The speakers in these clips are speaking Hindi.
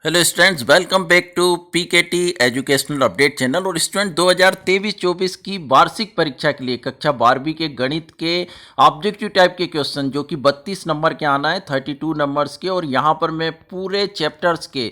Hello students, welcome back to PKT educational update channel. और स्टूडेंट 2023-24 की वार्षिक परीक्षा के लिए कक्षा 12वीं के गणित के ऑब्जेक्टिव टाइप के क्वेश्चन जो कि 32 नंबर के आना है, 32 नंबर्स के। और यहाँ पर मैं पूरे चैप्टर्स के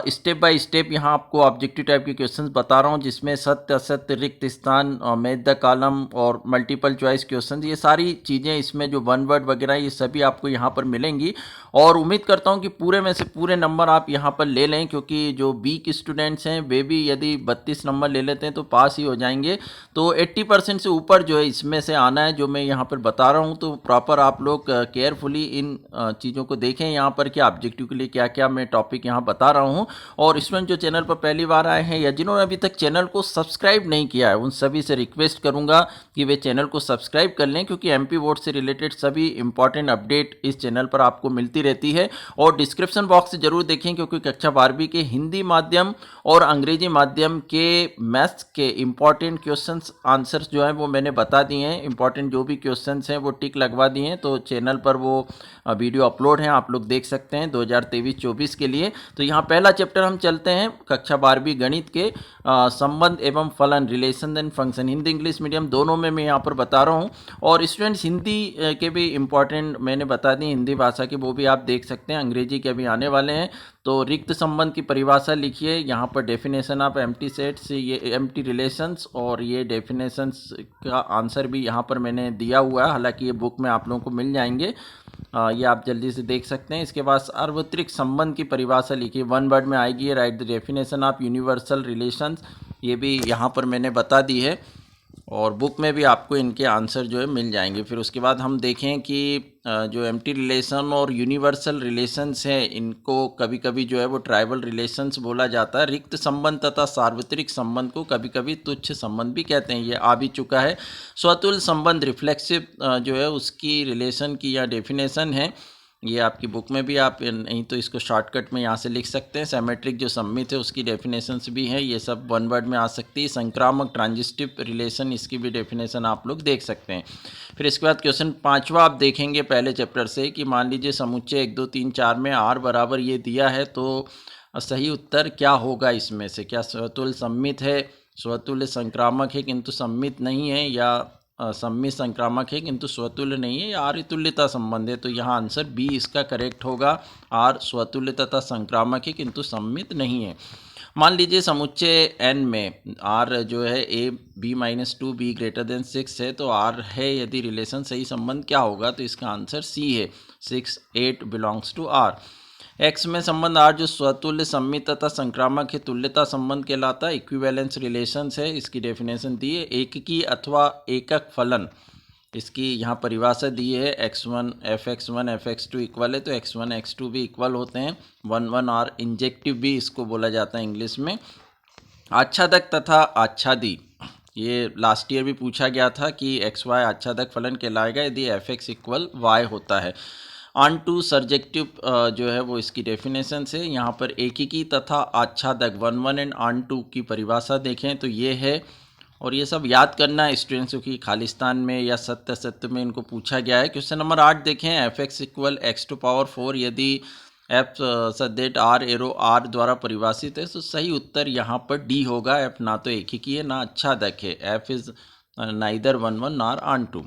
स्टेप बाय स्टेप यहाँ आपको ऑब्जेक्टिव टाइप के क्वेश्चंस बता रहा हूँ, जिसमें सत्य असत्य, रिक्त स्थान, मैच द कॉलम और मल्टीपल चॉइस क्वेश्चंस, ये सारी चीज़ें इसमें जो वन वर्ड वगैरह ये सभी आपको यहाँ पर मिलेंगी। और उम्मीद करता हूँ कि पूरे में से पूरे नंबर आप यहाँ पर ले लें, क्योंकि जो वीक स्टूडेंट्स हैं वे भी यदि 32 नंबर ले लेते हैं तो पास ही हो जाएंगे। तो 80% से ऊपर जो है इसमें से आना है, जो मैं यहाँ पर बता रहा हूँ। तो प्रॉपर आप लोग केयरफुली इन चीज़ों को देखें यहाँ पर कि ऑब्जेक्टिव के लिए क्या क्या मैं टॉपिक यहाँ बता रहा हूँ। और स्टूडेंट जो चैनल पर पहली बार आए हैं या जिन्होंने अभी तक चैनल को सब्सक्राइब नहीं किया है, उन सभी से रिक्वेस्ट करूँगा कि वे चैनल को सब्सक्राइब कर लें, क्योंकि एमपी बोर्ड से रिलेटेड सभी इंपॉर्टेंट अपडेट इस चैनल पर आपको मिलती रहती है। और डिस्क्रिप्शन बॉक्स से जरूर देखें, क्योंकि कक्षा 12वीं के हिंदी माध्यम और अंग्रेजी माध्यम के मैथ्स के इंपॉर्टेंट क्वेश्चंस आंसर्स जो हैं वो मैंने बता दिए हैं। इंपॉर्टेंट जो भी क्वेश्चंस हैं वो टिक लगवा दिए हैं, तो चैनल पर वो वीडियो अपलोड हैं, आप लोग देख सकते हैं 2023-24 के लिए। तो यहाँ पहला चैप्टर हम चलते हैं कक्षा 12वीं गणित के संबंध एवं फलन, relation and function. Hindi English medium दोनों में मैं यहाँ पर बता रहा हूँ। और स्टूडेंट्स हिंदी के भी इंपॉर्टेंट मैंने बता दी, हिंदी भाषा के वो भी आप देख सकते हैं, अंग्रेजी के भी आने वाले हैं। तो रिक्त संबंध की परिभाषा लिखिए, यहाँ पर डेफिनेशन ऑफ एम्प्टी सेट्स, ये एम्प्टी रिलेशंस, और ये डेफिनेशंस का आंसर भी यहाँ पर मैंने दिया हुआ है, हालांकि ये बुक में आप लोगों को मिल जाएंगे, ये आप जल्दी से देख सकते हैं। इसके बाद सार्वत्रिक संबंध की परिभाषा लिखिए, वन वर्ड में आएगी, right the definition of universal relations, ये भी यहाँ पर मैंने बता दी है, और बुक में भी आपको इनके आंसर जो है मिल जाएंगे। फिर उसके बाद हम देखें कि जो एम्प्टी रिलेशन और यूनिवर्सल रिलेशंस हैं, इनको कभी कभी जो है वो ट्राइबल रिलेशंस बोला जाता है। रिक्त संबंध तथा सार्वत्रिक संबंध को कभी कभी तुच्छ संबंध भी कहते हैं, ये आ भी चुका है। स्वतुल्य संबंध, रिफ्लेक्सिव जो है उसकी रिलेशन की या डेफिनेशन है, ये आपकी बुक में भी आप नहीं तो इसको शॉर्टकट में यहाँ से लिख सकते हैं। सिमेट्रिक जो सममित है उसकी डेफिनेशंस भी है, ये सब वन वर्ड में आ सकती है। संक्रामक ट्रांजिस्टिव रिलेशन, इसकी भी डेफिनेशन आप लोग देख सकते हैं। फिर इसके बाद क्वेश्चन 5वां आप देखेंगे पहले चैप्टर से कि मान लीजिए समुच्चय 1 2 3 4 में आर बराबर ये दिया है, तो सही उत्तर क्या होगा इसमें से? क्या स्वतुल्य सम्मित है, स्वतुल्य संक्रामक है किंतु सम्मित नहीं है, या सम्मित संक्रामक है किंतु स्वतुल्य नहीं है, या आर तुल्यता संबंध है? तो यहाँ आंसर बी इसका करेक्ट होगा, आर स्वतुल्य तथा संक्रामक है किंतु सम्मित नहीं है। मान लीजिए समुच्चय एन में आर जो है ए बी -2 बी > 6 है, तो आर है यदि रिलेशन, सही संबंध क्या होगा? तो इसका आंसर सी है, 6 8 बिलोंग्स टू आर। एक्स में संबंध आर जो स्वतुल्य, सम्मित तथा संक्रामक है, तुल्यता संबंध कहलाता है। इक्विवेलेंस रिलेशंस है, इसकी डेफिनेशन दी है। एककी अथवा एकक फलन, इसकी यहाँ परिभाषा दी है। x1 fx1 fx2 इक्वल है, तो x1 x2 भी इक्वल होते हैं। 1 1 आर इंजेक्टिव भी इसको बोला जाता है इंग्लिश में। आच्छादक तथा आच्छादी, ये लास्ट ईयर भी पूछा गया था कि एक्स वाई आच्छादक फलन कहलाएगा यदि एफ एक्स इक्वल वाई होता है। ऑन टू सर्जेक्टिव जो है वो इसकी डेफिनेशन से, यहाँ पर एकीकी तथा आच्छादक 1 1 एंड ऑन टू की परिभाषा देखें तो ये है। और ये सब याद करना है स्टूडेंट्स, क्योंकि खालिस्तान में या सत्य सत्य में इनको पूछा गया है। क्वेश्चन नंबर 8 देखें, एफ एक्स इक्वल x⁴ यदि एफ सदेट आर एरो आर द्वारा परिभाषित है, तो सही उत्तर यहाँ पर डी होगा। एफ ना तो एकीकी है ना आच्छादक है, F is neither 1 1 nor onto.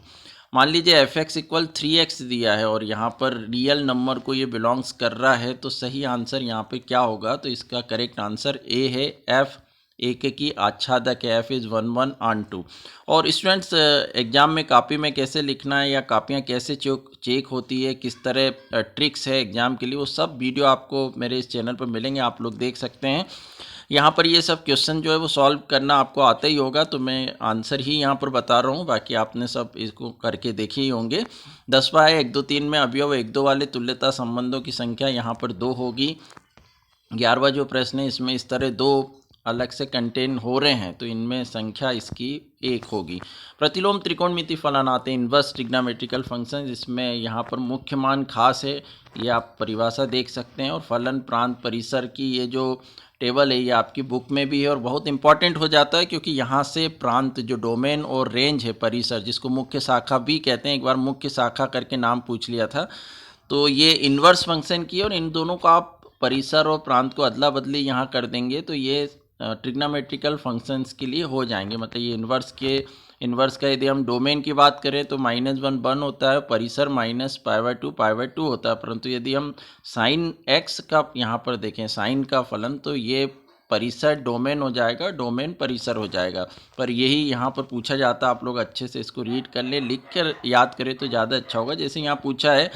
मान लीजिए एफ एक्स इक्वल 3x दिया है और यहाँ पर रियल नंबर को ये बिलोंग्स कर रहा है, तो सही आंसर यहाँ पे क्या होगा? तो इसका करेक्ट आंसर ए है, एफ एक की आच्छादक है, एफ इज़ 1 1 ऑन टू। और स्टूडेंट्स एग्जाम में कॉपी में कैसे लिखना है या कॉपियाँ कैसे चेक होती है, किस तरह ट्रिक्स है एग्जाम के लिए, वो सब वीडियो आपको मेरे इस चैनल पर मिलेंगे, आप लोग देख सकते हैं। यहाँ पर ये सब क्वेश्चन जो है वो सॉल्व करना आपको आता ही होगा, तो मैं आंसर ही यहाँ पर बता रहा हूँ, बाकी आपने सब इसको करके देखे ही होंगे। 10वां है, 1 2 3 में अवयव 1 2 वाले तुल्यता संबंधों की संख्या यहाँ पर 2 होगी। 11वां जो प्रश्न है इसमें इस तरह 2 अलग से कंटेन हो रहे हैं, तो इनमें संख्या इसकी 1 होगी। प्रतिलोम त्रिकोणमिति फलन आते हैं, इन्वर्स ट्रिग्नोमेट्रिकल फंक्शन, इसमें यहाँ पर मुख्य मान खास है, ये आप परिभाषा देख सकते हैं। और फलन प्रांत परिसर की ये जो टेबल है ये आपकी बुक में भी है और बहुत इंपॉर्टेंट हो जाता है, क्योंकि यहाँ से प्रांत जो डोमेन और रेंज है, परिसर जिसको मुख्य शाखा भी कहते हैं, एक बार मुख्य शाखा करके नाम पूछ लिया था, तो ये इन्वर्स फंक्शन की है। और इन दोनों को आप परिसर और प्रांत को अदला बदली यहाँ कर देंगे तो ये ट्रिग्नोमेट्रिकल फंक्शंस के लिए हो जाएंगे। मतलब ये इन्वर्स का यदि हम डोमेन की बात करें तो -1 होता है, परिसर -π/2 होता है। परंतु यदि हम साइन x का यहाँ पर देखें, साइन का फलन, तो ये परिसर डोमेन हो जाएगा, डोमेन परिसर हो जाएगा। पर यही यहाँ पर पूछा जाता है, आप लोग अच्छे से इसको रीड कर ले, लिख कर याद करें तो ज़्यादा अच्छा होगा। जैसे यहाँ पूछा है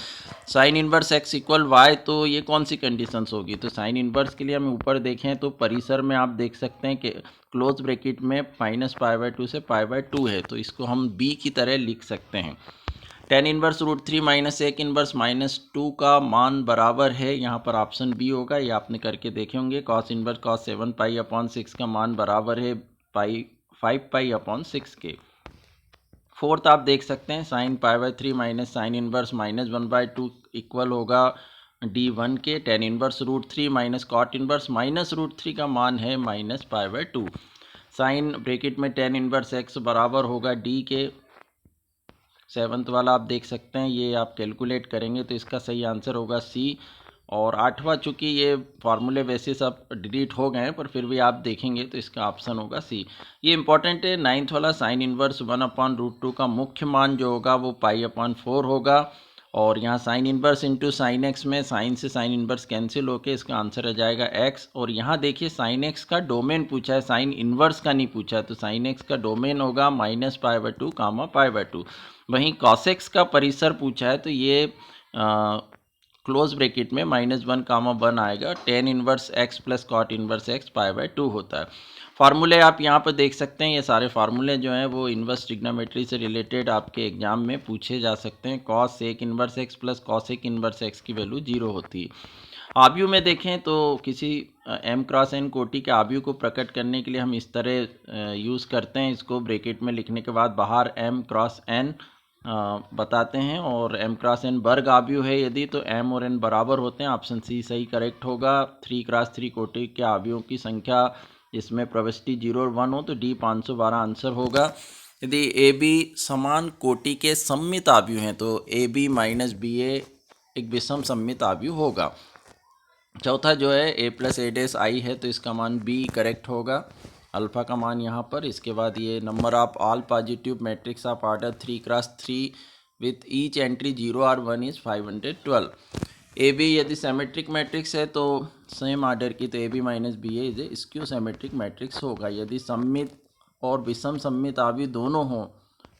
साइन इनवर्स x = y, तो ये कौन सी कंडीशंस होगी। तो साइन इनवर्स के लिए हम ऊपर देखें तो परिसर में आप देख सकते हैं कि क्लोज ब्रैकेट में -π/2 से π/2 है, तो इसको हम b की तरह लिख सकते हैं। tan इनवर्स √3 - sec इनवर्स -2 का मान बराबर है, यहाँ पर ऑप्शन बी होगा, ये आपने करके देखे होंगे। cos इनवर्स cos 7π/6 का मान बराबर है 5π/6 के। फोर्थ आप देख सकते हैं sin π/3 - साइन इनवर्स -1/2 इक्वल होगा d1 के। tan इनवर्स √3 - cot इनवर्स -√3 का मान है -π/2। साइन ब्रैकेट में tan इनवर्स x बराबर होगा d के। सेवन्थ वाला आप देख सकते हैं, ये आप कैलकुलेट करेंगे तो इसका सही आंसर होगा सी। और आठवां, चूँकि ये फार्मूले बेसिस अब डिलीट हो गए हैं पर फिर भी आप देखेंगे तो इसका ऑप्शन होगा सी। ये इंपॉर्टेंट है। नाइन्थ वाला साइन इनवर्स 1/√2 का मुख्य मान जो होगा वो π/4 होगा। और यहाँ sine inverse into sine x में साइन से साइन इनवर्स कैंसिल होके इसका आंसर आ जाएगा एक्स। और यहाँ देखिए साइन एक्स का डोमेन पूछा है, साइन इनवर्स का नहीं पूछा है, तो साइन एक्स का डोमेन होगा -π/2 π/2। वहीं कॉस एक्स का परिसर पूछा है तो ये क्लोज ब्रैकेट में -1 आएगा। tan inverse x plus cot inverse x π/2 होता है। फार्मूले आप यहाँ पर देख सकते हैं, ये सारे फार्मूले जो हैं वो इनवर्स ट्रिग्नोमेट्री से रिलेटेड आपके एग्जाम में पूछे जा सकते हैं। cos sec inverse x plus cos sec inverse x की वैल्यू 0 होती है। आव्यूह में देखें तो किसी m×n कोटि के आव्यूह को प्रकट करने के लिए हम इस तरह यूज़ करते हैं, इसको ब्रैकेट में लिखने के बाद बाहर m×n बताते हैं। और m×n वर्ग आव्यूह है यदि, तो m और n बराबर होते हैं, ऑप्शन सी सही करेक्ट होगा। 3×3 कोटि के आव्यूहों की संख्या जिसमें प्रविष्टि 0 और 1 हो तो d 512 आंसर होगा। यदि ए बी समान कोटि के सममित आव्यूह हैं तो ए बी - बी ए एक विषम सममित आव्यूह होगा। चौथा जो है a + a' है तो इसका मान b करेक्ट होगा, अल्फ़ा का मान यहाँ पर। इसके बाद ये number of all positive matrix of order 3×3 with each entry 0 और 1 इज़ 512। ए बी यदि सिमेट्रिक मैट्रिक्स है तो सेम ऑर्डर की, तो A B - B A is skew symmetric matrix होगा। यदि सममित और विषम सममित आव्यूह दोनों हों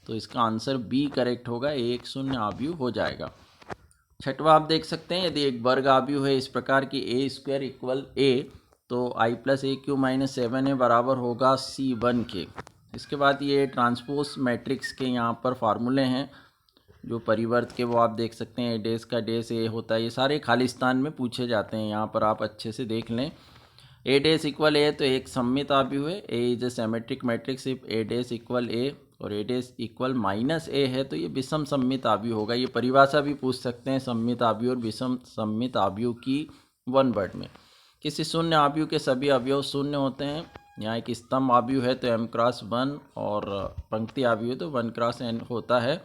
तो इसका आंसर बी करेक्ट होगा, एक शून्य आव्यूह हो जाएगा। छठवा आप देख सकते हैं, यदि एक वर्ग आव्यूह है इस प्रकार की a² = a, तो i + a³ - 7a बराबर होगा c1 के। इसके बाद ये ट्रांसपोज मैट्रिक्स के यहाँ पर फार्मूले हैं जो परिवर्त के, वो आप देख सकते हैं। a' का डैश a होता है, ये सारे खालिस्तान में पूछे जाते हैं, यहाँ पर आप अच्छे से देख लें। a' = a तो एक सममित आव्यूह है, a is a symmetric matrix if a' = a और a' = -a है तो ये विषम सममित आव्यूह होगा। ये परिभाषा भी पूछ सकते हैं सममित आव्यूह और विषम सममित आव्यूह की 1 वर्ड में। किसी शून्य आव्यूह के सभी अवयव शून्य होते हैं। यहाँ एक स्तंभ आव्यूह है तो m×1 और पंक्ति आव्यूह है तो 1×n होता है।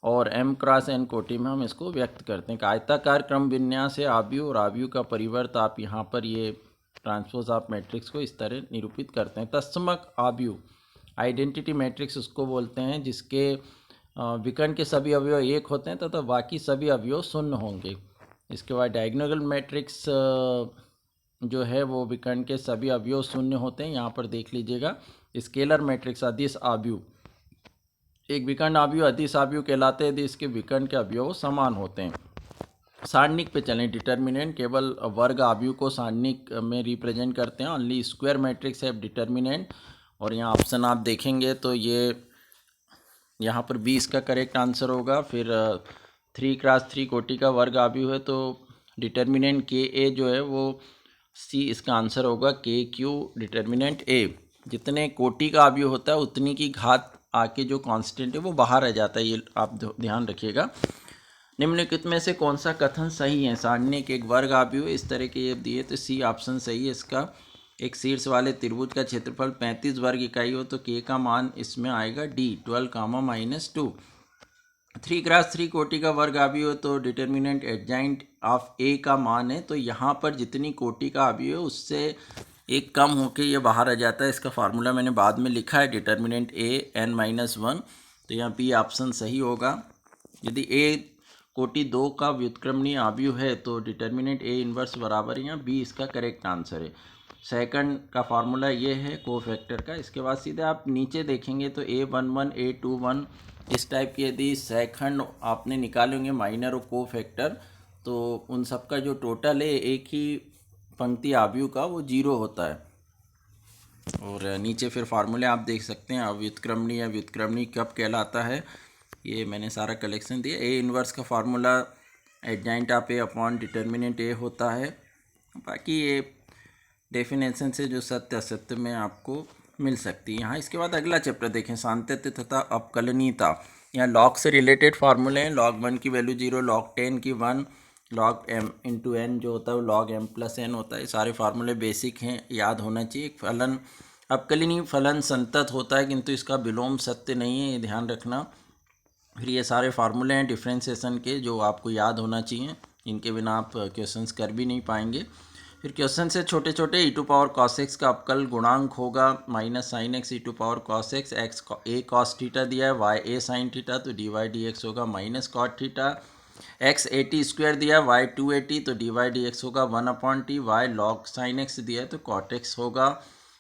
और m×n कोटि में हम इसको व्यक्त करते हैं। आयताकार क्रम विन्यास है आव्यूह, और आव्यूह का परिवर्त आप यहाँ पर ये ट्रांसपोज ऑफ मैट्रिक्स को इस तरह निरूपित करते हैं। तत्समक आव्यूह आइडेंटिटी मैट्रिक्स उसको बोलते हैं जिसके विकर्ण के सभी अवयव 1 होते हैं तथा बाकी सभी अवयव शून्य होंगे। इसके बाद डायगोनल मैट्रिक्स जो है वो विकर्ण के सभी अवयव शून्य होते हैं, यहाँ पर देख लीजिएगा। स्केलर मैट्रिक्स अदिश आव्यूह, एक विकर्ण आव्यूह अदिश आव्यूह कहलाते हैं यदि इसके विकर्ण के अवयव समान होते हैं। सारणिक पे चलें, डिटर्मिनेंट केवल वर्ग आव्यूह को सारणिक में रिप्रेजेंट करते हैं। ओनली स्क्वायर मैट्रिक्स है डिटर्मिनेंट। और यहाँ ऑप्शन आप देखेंगे तो ये यहाँ पर 20 का करेक्ट आंसर होगा। फिर 3×3 कोटि का वर्ग आव्यूह है तो डिटर्मिनेंट के ए जो है वो सी इसका आंसर होगा, KQ डिटर्मिनेंट ए। जितने कोटि का आव्यूह होता है उतनी की घात आके जो कांस्टेंट है वो बाहर आ जाता है, ये आप ध्यान रखिएगा। निम्नलिखित में से कौन सा कथन सही है। सारणिक एक वर्ग आव्यूह इस तरह के ये दिए तो सी ऑप्शन सही है इसका। एक शीर्ष वाले त्रिभुज का क्षेत्रफल 35 वर्ग इकाई हो तो k का मान इसमें आएगा d 12, -2। 3×3 कोटि का वर्ग आव्यूह हो तो डिटर्मिनेंट एडजॉइंट ऑफ ए का मान है, तो यहाँ पर जितनी कोटि का अवयव है उससे एक कम होके ये बाहर आ जाता है। इसका फार्मूला मैंने बाद में लिखा है, डिटर्मिनेंट ए n-1, तो यहाँ बी ऑप्शन सही होगा। यदि ए कोटि 2 का व्युत्क्रमणीय अवयव है तो डिटर्मिनेंट ए इनवर्स बराबर है, यहाँ बी इसका करेक्ट आंसर है। सेकंड का फार्मूला ये है कोफैक्टर का। इसके बाद सीधे आप नीचे देखेंगे तो A11 A21 इस टाइप के यदि सेकंड आपने निकालेंगे माइनर और कोफैक्टर, तो उन सब का जो टोटल है एक ही पंक्ति अवयव का वो 0 होता है। और नीचे फिर फार्मूले आप देख सकते हैं, व्युत्क्रमणीय या व्युत्क्रमणीय कब कहलाता है, ये मैंने सारा कलेक्शन दिया। ए इनवर्स का formula adjoint of A upon determinant A होता है। बाकी ये डेफिनेशन से जो सत्य असत्य में आपको मिल सकती है। यहाँ इसके बाद अगला चैप्टर देखें, सांतत्य तथा अपकलनीयता। यहाँ लॉग से रिलेटेड फार्मूले हैं, log 1 की वैल्यू 0, log 10 की 1, log m इंटू एन जो होता है वो log m प्लस n होता है। ये सारे फार्मूले बेसिक हैं, याद होना चाहिए। फलन अपकलनीय फलन संतत होता है किंतु इसका विलोम सत्य नहीं है, ये ध्यान रखना। फिर ये सारे फार्मूले हैं डिफ्रेंसिएशन के जो आपको याद होना चाहिए, इनके बिना आप क्वेश्चंस कर भी नहीं पाएंगे। फिर क्वेश्चन से छोटे छोटे e to power cos x का अवकल गुणांक होगा minus sine x e to power cos x, x a cos theta दिया है, y a साइन थीटा, तो dy dx होगा minus cot theta. x 80 square दिया है, y 280, तो dy dx होगा 1/t, y log sign x दिया है तो cot x होगा।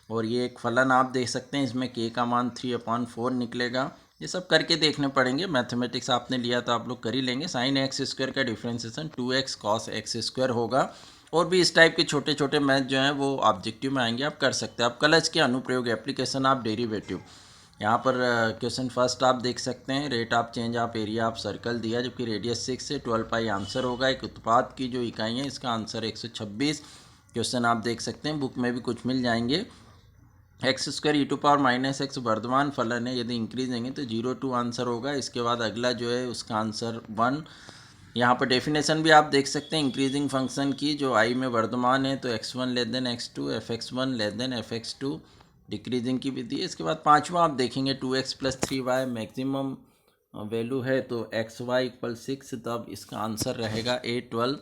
और ये एक फलन आप देख सकते हैं, इसमें k का मान 3/4 निकलेगा। ये सब करके देखने पड़ेंगे, मैथमेटिक्स आपने लिया तो आप लोग कर ही लेंगे। साइन एक्स स्क्वायर का differentiation 2x cos x square होगा। और भी इस टाइप के छोटे छोटे मैथ जो हैं वो ऑब्जेक्टिव में आएंगे, आप कर सकते हैं। आप कलच के अनुप्रयोग एप्लीकेशन ऑफ डेरिवेटिव, यहाँ पर क्वेश्चन फर्स्ट आप देख सकते हैं, rate of change of area of circle दिया, जबकि रेडियस 6 से 12 पाई आंसर होगा। एक उत्पाद की जो इकाई है इसका आंसर 126 क्वेश्चन आप देख सकते हैं, बुक में भी कुछ मिल जाएंगे। X square e to power minus x वर्धमान फलन है, यदि इंक्रीज देंगे तो 0 आंसर होगा। इसके बाद अगला जो है उसका आंसर 1। यहाँ पर डेफिनेशन भी आप देख सकते हैं इंक्रीजिंग फंक्शन की, जो आई में वर्धमान है तो x1 less than x2, fx1 less than fx2, decreasing की विधि है। इसके बाद पांचवा आप देखेंगे 2x plus 3y maximum value है तो xy इक्वल 6, तब इसका आंसर रहेगा A12।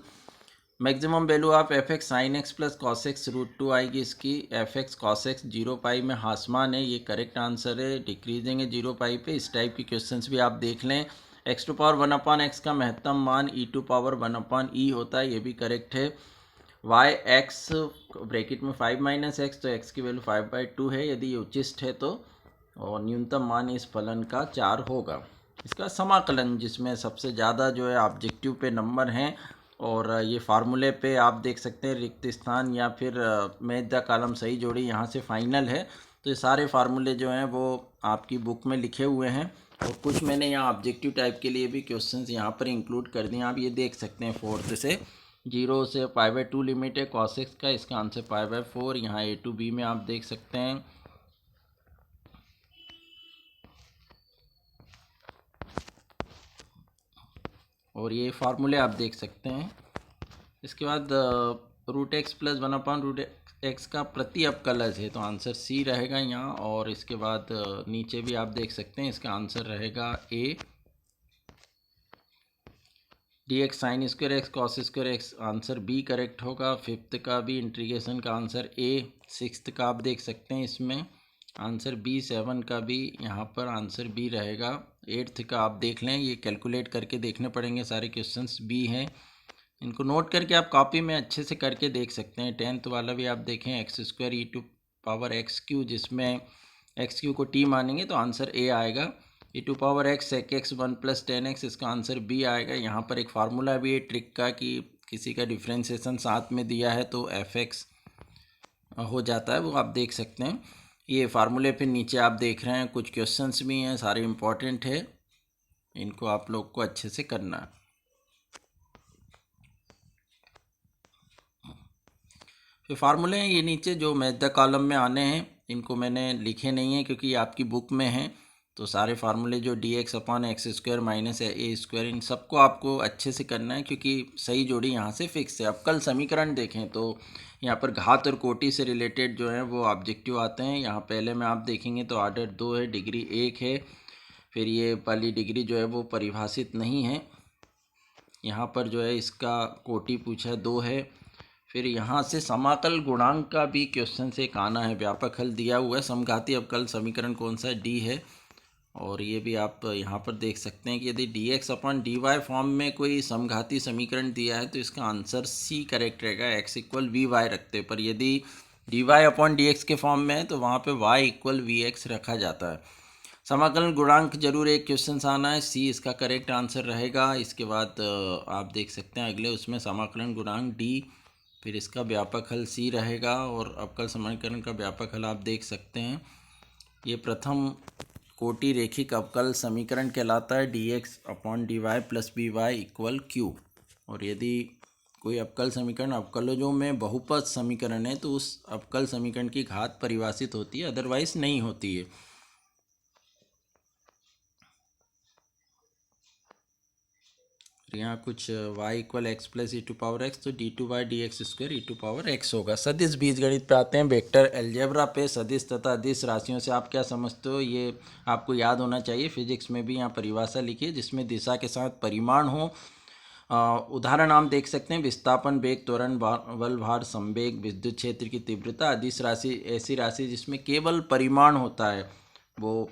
Maximum value of fx sine x plus cos x √2 आएगी इसकी, fx कॉस एक्स 0 पाई में हासमान है, ये करेक्ट आंसर है। डिक्रीजिंग है 0 पाई पे। इस टाइप की क्वेश्चंस भी आप देख लें। x टू पावर 1/x का महत्तम मान e टू पावर 1/e होता है, ये भी करेक्ट है। y x ब्रैकेट में 5 - x, तो x की वैल्यू 5/2 है, यदि ये उचिष्ट है तो, और न्यूनतम मान इस फलन का 4 होगा। इसका समाकलन जिसमें सबसे ज़्यादा जो है ऑब्जेक्टिव पे नंबर हैं, और ये फार्मूले पे आप देख सकते हैं रिक्त स्थान या फिर मैच द कॉलम सही जोड़ी यहाँ से फाइनल है। तो ये सारे फार्मूले जो हैं वो आपकी बुक में लिखे हुए हैं, और कुछ मैंने यहाँ ऑब्जेक्टिव टाइप के लिए भी क्वेश्चंस यहाँ पर इंक्लूड कर दिए। आप ये देख सकते हैं 4 से 0 से π/2 लिमिट है cos x का, इसका आंसर π/4। यहाँ A to B में आप देख सकते हैं। और ये फार्मूले आप देख सकते हैं। इसके बाद √x प्लस 1/√x का प्रति अपकलज है तो आंसर C रहेगा यहाँ। और इसके बाद नीचे भी आप देख सकते हैं, इसका आंसर रहेगा A। dx sine square x cos square x answer B correct होगा। 5th का भी इंटीग्रेशन का आंसर A। 6th का आप देख सकते हैं इसमें आंसर B। 7 का भी यहाँ पर आंसर B रहेगा। 8th का आप देख लें, ये कैलकुलेट करके देखने पड़ेंगे, सारे क्वेश्चंस B हैं, इनको नोट करके आप कॉपी में अच्छे से करके देख सकते हैं। 10th वाला भी आप देखें, x square e to power x cube, जिसमें एक्स क्यू को टी मानेंगे तो आंसर ए आएगा। E to power x sec x 1 + 10x, इसका आंसर बी आएगा। यहाँ पर एक फार्मूला भी है ट्रिक का कि किसी का डिफ्रेंसिएशन साथ में दिया है तो fx हो जाता है, वो आप देख सकते हैं। ये फार्मूले फिर नीचे आप देख रहे हैं, कुछ क्वेश्चंस भी हैं, सारे इम्पॉर्टेंट है, इनको आप लोग को अच्छे से करना है। फिर फार्मूले हैं ये नीचे जो मैथ द कॉलम में आने हैं, इनको मैंने लिखे नहीं है क्योंकि आपकी बुक में हैं। तो सारे फार्मूले जो dx/x² - a², इन सबको आपको अच्छे से करना है क्योंकि सही जोड़ी यहाँ से फिक्स है। अब कल समीकरण देखें तो यहाँ पर घात और कोटि से रिलेटेड जो है वो ऑब्जेक्टिव आते हैं। यहाँ पहले में आप देखेंगे तो ऑर्डर 2 है, डिग्री 1 है। फिर ये वाली डिग्री जो है वो परिभाषित नहीं है। यहाँ पर जो है इसका कोटि पूछा 2 है। फिर यहाँ से समाकल गुणांक का भी क्वेश्चन से एक आना है, व्यापक हल दिया हुआ है। समघाती अवकल समीकरण कौन सा है? डी है। और ये भी आप यहाँ पर देख सकते हैं कि यदि dx अपॉन dy फॉर्म में कोई समघाती समीकरण दिया है तो इसका आंसर सी करेक्ट रहेगा, x इक्वल वी वाई रखते। पर यदि dy अपॉन dx के फॉर्म में है तो वहाँ पे y इक्वल वी एक्स रखा जाता है। समाकलन गुणांक जरूर एक क्वेश्चन आना है, सी इसका करेक्ट आंसर रहेगा। इसके बाद आप देख सकते हैं अगले उसमें समाकलन गुणांक डी, फिर इसका व्यापक हल सी रहेगा। और अवकल समीकरण का व्यापक हल आप देख सकते हैं, ये प्रथम कोटि रेखिक अवकल समीकरण कहलाता है, dx upon dy plus B Y equal Q. और यदि कोई अवकल समीकरण अवकलजों में बहुपद समीकरण है तो उस अवकल समीकरण की घात परिभाषित होती है, अदरवाइज नहीं होती है। यहाँ कुछ y equal x plus e to power x, तो d two y d x square e to power x होगा। सदिश बीजगणित पे आते हैं, वेक्टर अलजेब्रा पे सदिश तथा अदिश राशियों से आप क्या समझते हो ये आपको याद होना चाहिए। फिजिक्स में भी यहाँ परिभाषा लिखी है जिसमें दिशा के साथ परिमाण हो। उदाहरण आप देख सकते हैं, विस्थापन, वेग, त्वरण, बल, भार, संवेग, विद्युत क्षेत्र की तीव्रता। अदिश राशि ऐसी राशि जिसमें केवल परिमाण होता है, वो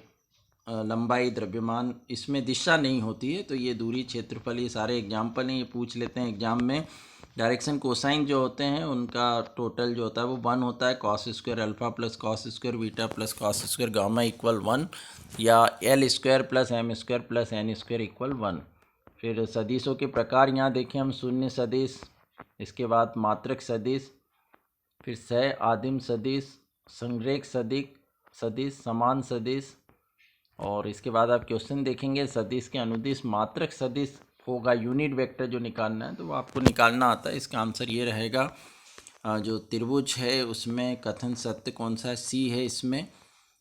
लंबाई, द्रव्यमान, इसमें दिशा नहीं होती है। तो ये दूरी, क्षेत्रफल, ये सारे एग्जाम्पल हैं, ये पूछ लेते हैं एग्जाम में। डायरेक्शन कोसाइन जो होते हैं उनका टोटल जो होता है वो 1 होता है। Cos square alpha plus cos square beta plus cos square gamma equal 1, या L square plus M square plus N square equal 1। फिर सदिशों के प्रकार यहाँ देखें हम, शून्य सदिश, इसके बाद मात्रक सदिश, फिर सह आदिम सदिश, संरेख सदिश, समान सदिश। और इसके बाद आप क्वेश्चन देखेंगे, सदिश के अनुदिश मात्रक सदिश होगा। यूनिट वेक्टर जो निकालना है तो वो आपको निकालना आता है। इसका आंसर ये रहेगा, जो त्रिभुज है उसमें कथन सत्य कौन सा है? सी है। इसमें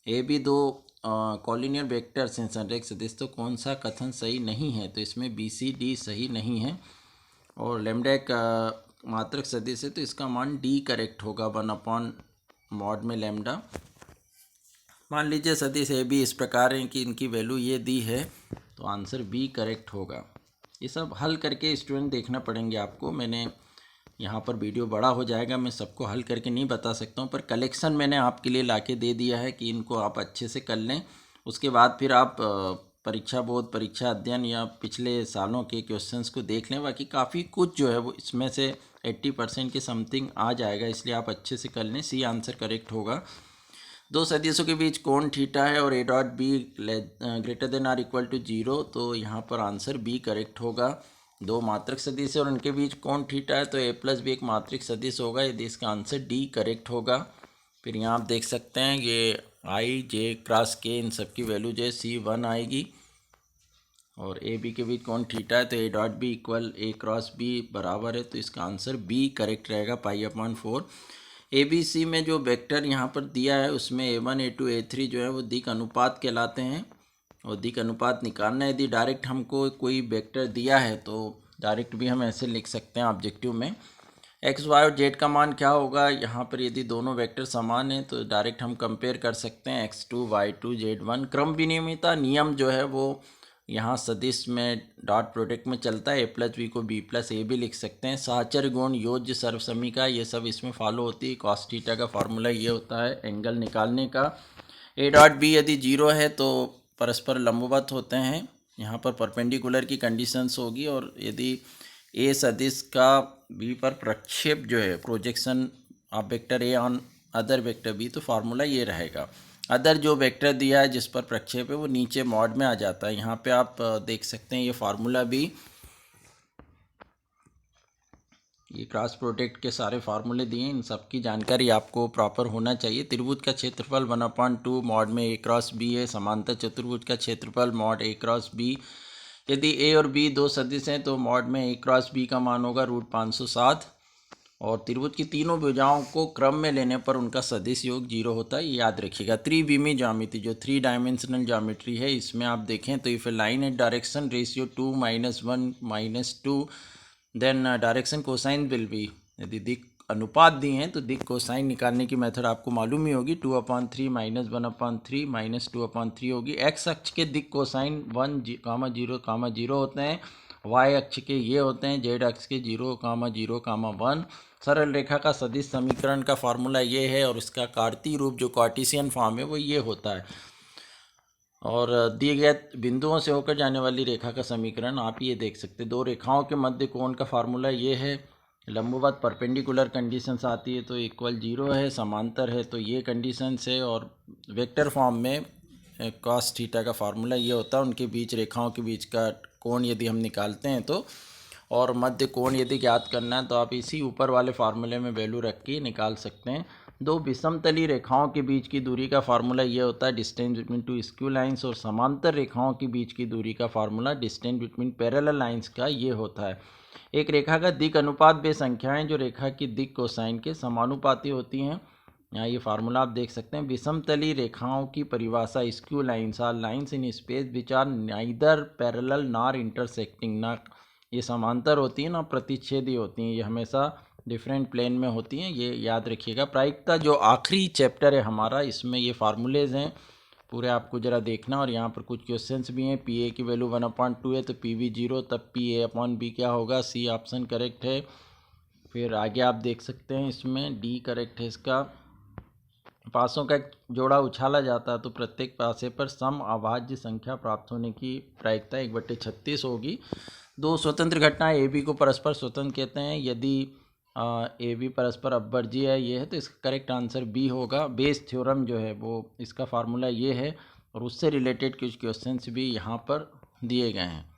ए भी दो कॉलिनियर वेक्टर्स हैं संरेख सदिश, तो कौन सा कथन सही नहीं है? तो इसमें बी सी डी सही नहीं है। और लैम्डा एक मात्रक सदिश है तो इसका मान डी करेक्ट होगा, 1/mod में लैम्डा। मान लीजिए सदिश ए बी इस प्रकार है कि इनकी वैल्यू ये दी है, तो आंसर बी करेक्ट होगा। ये सब हल करके स्टूडेंट देखना पड़ेंगे आपको। मैंने यहाँ पर वीडियो बड़ा हो जाएगा, मैं सबको हल करके नहीं बता सकता हूँ, पर कलेक्शन मैंने आपके लिए लाके दे दिया है कि इनको आप अच्छे से कर लें। उसके बाद फिर आप परीक्षा बोध, परीक्षा अध्ययन या पिछले सालों के क्वेश्चंस को देख लें। बाकी काफ़ी कुछ जो है वो इसमें से 80% के समथिंग आ जाएगा, इसलिए आप अच्छे से कर लें। सी आंसर करेक्ट होगा। दो सदिशों के बीच कोण थीटा है और A dot B greater than or equal to 0, तो यहाँ पर आंसर बी करेक्ट होगा। दो मात्रक सदिश है और उनके बीच कोण थीटा है, तो ए प्लस बी एक मात्रिक सदिश होगा, यदि इसका आंसर डी करेक्ट होगा। फिर यहाँ आप देख सकते हैं ये आई जे क्रॉस के इन सब की वैल्यू जो है C1 आएगी। और ए बी के बीच कोण थीटा है तो A dot B equal A cross B बराबर है, तो इसका आंसर बी करेक्ट रहेगा, π/4। ए बी सी में जो वेक्टर यहाँ पर दिया है उसमें A1 A2 A3 जो है वो दिक् अनुपात कहलाते हैं। और दिक् अनुपात निकालना है, यदि डायरेक्ट हमको कोई वेक्टर दिया है तो डायरेक्ट भी हम ऐसे लिख सकते हैं ऑब्जेक्टिव में। एक्स वाई और जेड का मान क्या होगा? यहाँ पर यदि दोनों वेक्टर समान हैं तो डायरेक्ट हम कंपेयर कर सकते हैं, x2 y2 z1। क्रम विनियमितता नियम जो है वो यहाँ सदिश में डॉट प्रोडक्ट में चलता है, ए प्लस बी को बी प्लस ए भी लिख सकते हैं। साहचर्य गुण, योज्य सर्वसमीका, ये सब इसमें फॉलो होती है। कॉस थीटा का फार्मूला ये होता है एंगल निकालने का। ए डॉट बी यदि 0 है तो परस्पर लंबवत होते हैं, यहाँ पर परपेंडिकुलर की कंडीशंस होगी। और यदि ए सदिश का बी पर प्रक्षेप जो है, projection of vector A on other vector B, तो फार्मूला ये रहेगा। अदर जो वेक्टर दिया है जिस पर प्रक्षेप है वो नीचे मॉड में आ जाता है। यहाँ पे आप देख सकते हैं ये फार्मूला भी, ये क्रॉस प्रोडक्ट के सारे फार्मूले दिए हैं, इन सब की जानकारी आपको प्रॉपर होना चाहिए। त्रिभुज का क्षेत्रफल 1/2 मॉड में ए क्रॉस बी है। समांतर चतुर्भुज का क्षेत्रफल मॉड ए क्रॉस बी। यदि ए और बी दो सदिश हैं तो मॉड में ए क्रॉस बी का मान होगा √507। और त्रिभुज की तीनों भुजाओं को क्रम में लेने पर उनका सदिश योग 0 होता है, ये याद रखिएगा। त्रिविमी ज्यामिति जो 3 डायमेंशनल ज्योमेट्री है, इसमें आप देखें तो if a line at direction ratio 2 -1 -2 then direction cosine will be. यदि दिक् अनुपात दी हैं तो दिक् कोसाइन निकालने की मेथड आपको मालूम ही होगी, 2/3 -1/3 -2/3 होगी। एक्स अक्ष के दिक् कोसाइन 1, 0, 0 होते हैं वाई अक्ष के ये होते हैं, जेड अक्ष के 0,0,1। सरल रेखा का सदिश समीकरण का फार्मूला ये है और इसका कार्तीय रूप जो कार्टेशियन फॉर्म है वो ये होता है। और दिए गए बिंदुओं से होकर जाने वाली रेखा का समीकरण आप ये देख सकते हैं। दो रेखाओं के मध्य कोण का फार्मूला ये है। लंबवत परपेंडिकुलर कंडीशंस आती है तो इक्वल 0 है, समांतर है तो ये कंडीशंस है, और वेक्टर फॉर्म में कॉस थीटा का फार्मूला ये होता है। उनके बीच रेखाओं के बीच का कोण यदि हम निकालते हैं तो, और मध्य कोण यदि ज्ञात करना है तो आप इसी ऊपर वाले फार्मूले में वैल्यू रख के निकाल सकते हैं। दो विषमतली रेखाओं के बीच की दूरी का फार्मूला ये होता है distance between two skew lines, और समांतर रेखाओं के बीच की दूरी का formula distance between parallel lines का ये होता है। एक रेखा का दिक् अनुपात वे संख्याएं जो रेखा की दिक् कोसाइन के समानुपाती होती हैं। यहाँ ये फार्मूला आप देख सकते हैं। विषमतली रेखाओं की परिभाषा skew lines are lines in space which are neither parallel nor intersecting, ना ये समांतर होती हैं ना प्रतिच्छेदी होती हैं, ये हमेशा डिफरेंट प्लेन में होती हैं, ये याद रखिएगा। प्रायिकता जो आखिरी चैप्टर है हमारा, इसमें ये फार्मूलेज हैं पूरे, आपको ज़रा देखना। और यहाँ पर कुछ क्वेश्चंस भी हैं। पी ए की वैल्यू 1/2 है तो पी वी 0, तब पी ए अपॉन बी क्या होगा, सी ऑप्शन करेक्ट है। फिर आगे आप देख सकते हैं इसमें डी करेक्ट है इसका। पासों का एक जोड़ा उछाला जाता है तो प्रत्येक पासे पर सम अभाज्य संख्या प्राप्त होने की प्रायिकता 1/36 होगी। दो स्वतंत्र घटनाएं ए बी को परस्पर स्वतंत्र कहते हैं। यदि ए बी परस्पर अपवर्जीय है ये है तो इसका करेक्ट आंसर बी होगा। बेस थ्योरम जो है वो इसका फार्मूला ये है, और उससे रिलेटेड कुछ क्वेश्चंस भी यहाँ पर दिए गए हैं।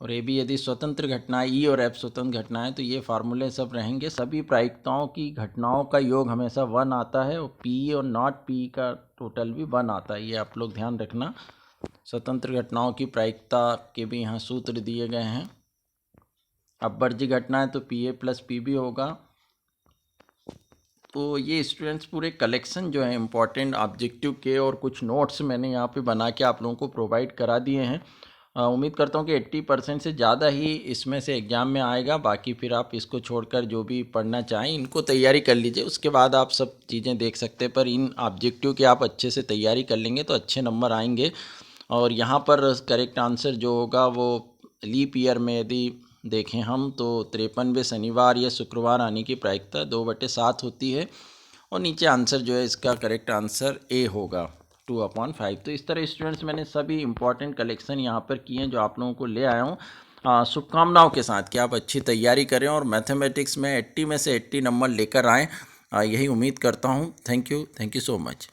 और ए बी यदि स्वतंत्र घटनाएं, ई और एफ स्वतंत्र घटनाएं, तो ये फार्मूले सब रहेंगे। सभी प्रायिकताओं की घटनाओं का योग हमेशा 1 आता है, और पी और नॉट पी का टोटल भी 1 आता है, ये आप लोग ध्यान रखना। स्वतंत्र घटनाओं की प्रायिकता के भी यहाँ सूत्र दिए गए हैं। अपवर्जी घटना है तो P A plus P B होगा। तो ये स्टूडेंट्स पूरे कलेक्शन जो है इम्पॉर्टेंट ऑब्जेक्टिव के, और कुछ नोट्स मैंने यहाँ पे बना के आप लोगों को प्रोवाइड करा दिए हैं। उम्मीद करता हूँ कि 80% से ज़्यादा ही इसमें से एग्ज़ाम में आएगा। बाकी फिर आप इसको छोड़कर जो भी पढ़ना चाहें इनको तैयारी कर लीजिए, उसके बाद आप सब चीज़ें देख सकते हैं। पर इन ऑब्जेक्टिव की आप अच्छे से तैयारी कर लेंगे तो अच्छे नंबर आएंगे। और यहाँ पर करेक्ट आंसर जो होगा वो लीप ईयर में यदि देखें हम तो 53वें शनिवार या शुक्रवार आने की प्रायिकता 2/7 होती है। और नीचे आंसर जो है इसका करेक्ट आंसर ए होगा 2/5। तो इस तरह स्टूडेंट्स मैंने सभी इंपॉर्टेंट कलेक्शन यहाँ पर किए हैं जो आप लोगों को ले आया हूँ शुभकामनाओं के साथ कि आप अच्छी तैयारी करें और मैथमेटिक्स में 80 में से 80 नंबर लेकर आएँ। यही उम्मीद करता हूँ। Thank you so much.